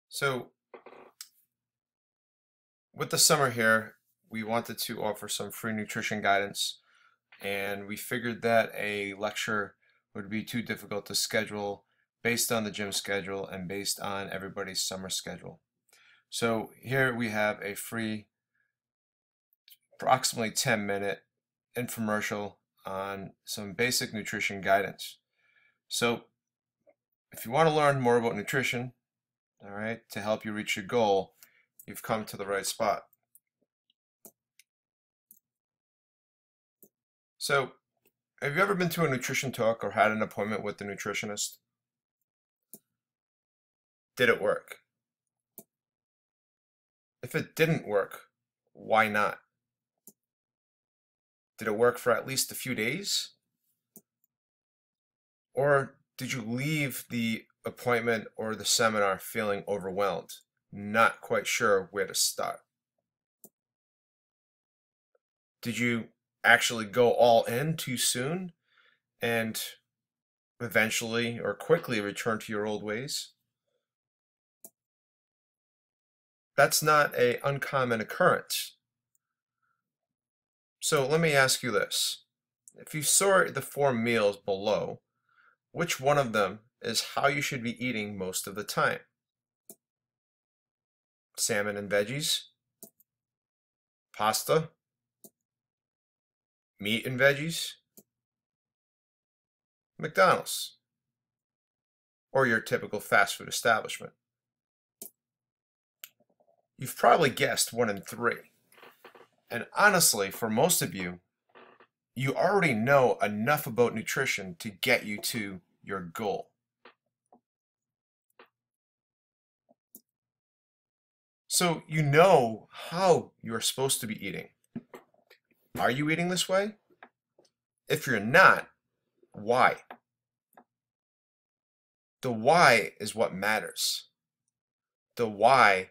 So with the summer here, we wanted to offer some free nutrition guidance, and we figured that a lecture would be too difficult to schedule based on the gym schedule and based on everybody's summer schedule. So here we have a free approximately 10-minute infomercial on some basic nutrition guidance. So if you want to learn more about nutrition, all right, to help you reach your goal, you've come to the right spot. So, have you ever been to a nutrition talk or had an appointment with a nutritionist? Did it work? If it didn't work, why not? Did it work for at least a few days? Or did you leave the appointment or the seminar feeling overwhelmed, not quite sure where to start? Did you actually go all in too soon and eventually or quickly return to your old ways? That's not an uncommon occurrence. So let me ask you this. If you sort the 4 meals below, which one of them is how you should be eating most of the time? Salmon and veggies? Pasta? Meat and veggies? McDonald's? Or your typical fast food establishment? You've probably guessed 1 in 3. And honestly, for most of you, you already know enough about nutrition to get you to your goal. So you know how you're supposed to be eating. Are you eating this way? If you're not, why? The why is what matters. The why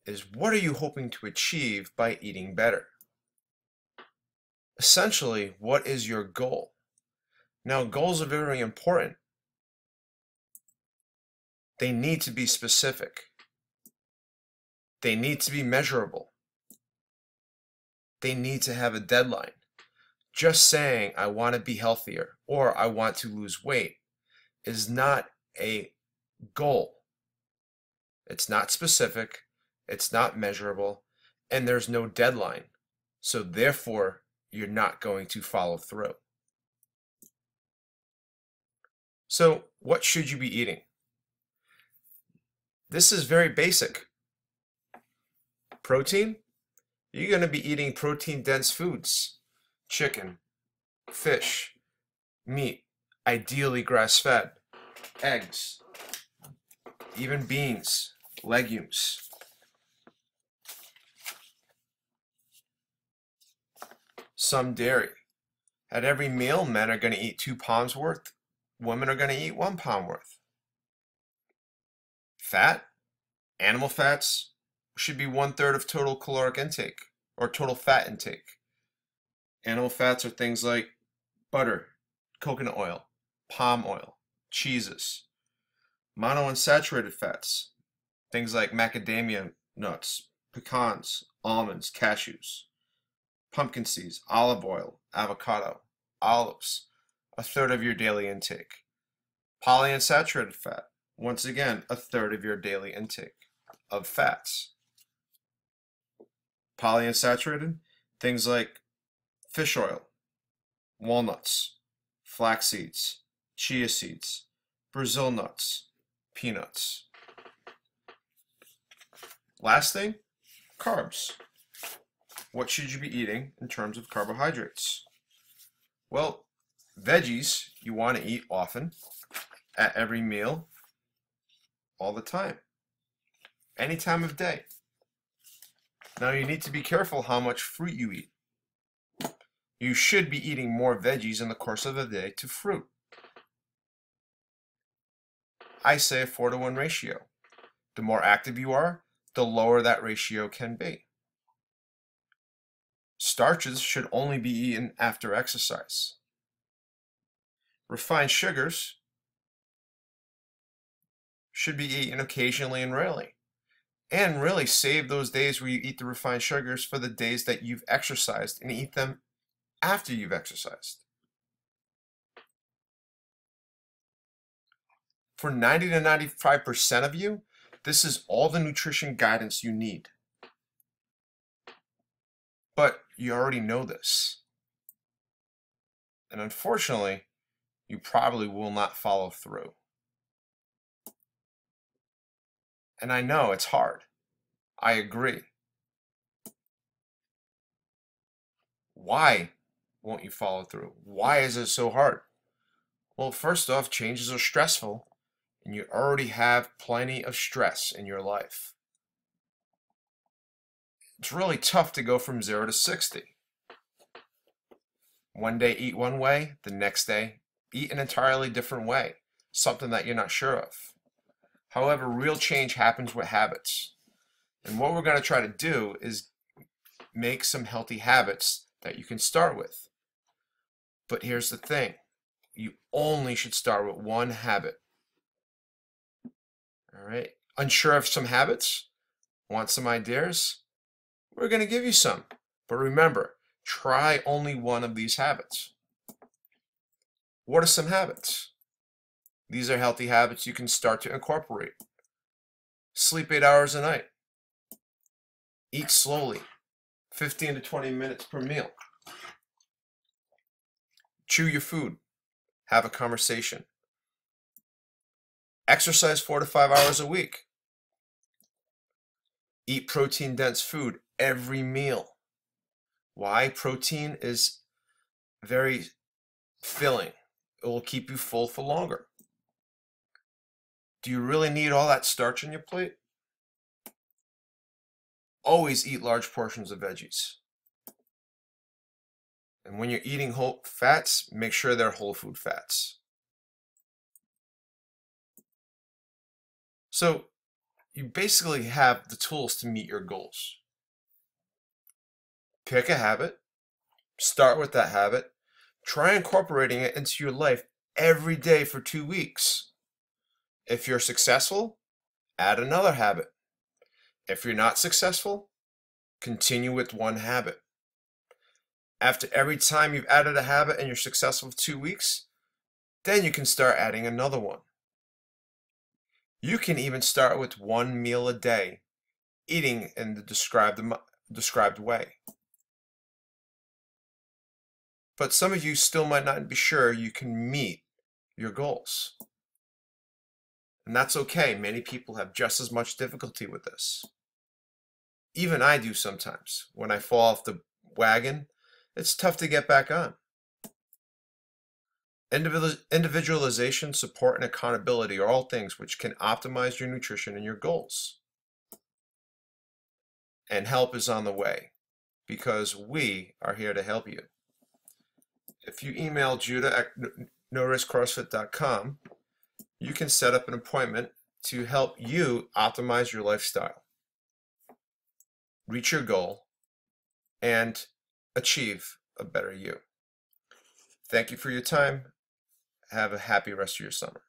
is what are you hoping to achieve by eating better? Essentially, what is your goal? Now, goals are very important. They need to be specific. They need to be measurable. They need to have a deadline. Just saying, I want to be healthier or I want to lose weight is not a goal. It's not specific, it's not measurable, and there's no deadline. So therefore, you're not going to follow through. So what should you be eating? This is very basic. Protein? You're going to be eating protein-dense foods. Chicken, fish, meat, ideally grass-fed, eggs, even beans, legumes. Some dairy. At every meal, men are going to eat 2 pounds worth. Women are going to eat 1 pound worth. Fat, animal fats should be 1/3 of total caloric intake or total fat intake. Animal fats are things like butter, coconut oil, palm oil, cheeses. Monounsaturated fats, things like macadamia nuts, pecans, almonds, cashews. Pumpkin seeds, olive oil, avocado, olives, 1/3 of your daily intake. Polyunsaturated fat, once again, 1/3 of your daily intake of fats. Polyunsaturated, things like fish oil, walnuts, flax seeds, chia seeds, Brazil nuts, peanuts. Last thing, carbs. What should you be eating in terms of carbohydrates? Well, veggies you want to eat often, at every meal, all the time, any time of day. Now you need to be careful how much fruit you eat. You should be eating more veggies in the course of the day to fruit. I say a 4-to-1 ratio. The more active you are, the lower that ratio can be. Starches should only be eaten after exercise. Refined sugars should be eaten occasionally and rarely. And really save those days where you eat the refined sugars for the days that you've exercised and eat them after you've exercised. For 90 to 95% of you, this is all the nutrition guidance you need. But you already know this. And unfortunately, you probably will not follow through. And I know it's hard. I agree. Why won't you follow through? Why is it so hard? Well, first off, changes are stressful, and you already have plenty of stress in your life. It's really tough to go from 0 to 60. One day eat one way, the next day eat an entirely different way, something that you're not sure of. However, real change happens with habits. And what we're going to try to do is make some healthy habits that you can start with. But here's the thing. You only should start with one habit. All right? Unsure of some habits? Want some ideas? We're going to give you some. But remember, try only one of these habits. What are some habits? These are healthy habits you can start to incorporate. Sleep 8 hours a night. Eat slowly, 15 to 20 minutes per meal. Chew your food. Have a conversation. Exercise 4 to 5 hours a week. Eat protein-dense food every meal. Why? Protein is very filling. It will keep you full for longer. Do you really need all that starch on your plate? Always eat large portions of veggies. And when you're eating whole fats, make sure they're whole food fats. So you basically have the tools to meet your goals. Pick a habit, start with that habit, try incorporating it into your life every day for 2 weeks. If you're successful, add another habit. If you're not successful, continue with one habit. After every time you've added a habit and you're successful for 2 weeks, then you can start adding another one. You can even start with one meal a day, eating in the described way. But some of you still might not be sure you can meet your goals. And that's okay. Many people have just as much difficulty with this. Even I do sometimes. When I fall off the wagon, it's tough to get back on. Individualization, support, and accountability are all things which can optimize your nutrition and your goals. And help is on the way, because we are here to help you. If you email Judah at noriskcrossfit.com, you can set up an appointment to help you optimize your lifestyle, reach your goal, and achieve a better you. Thank you for your time. Have a happy rest of your summer.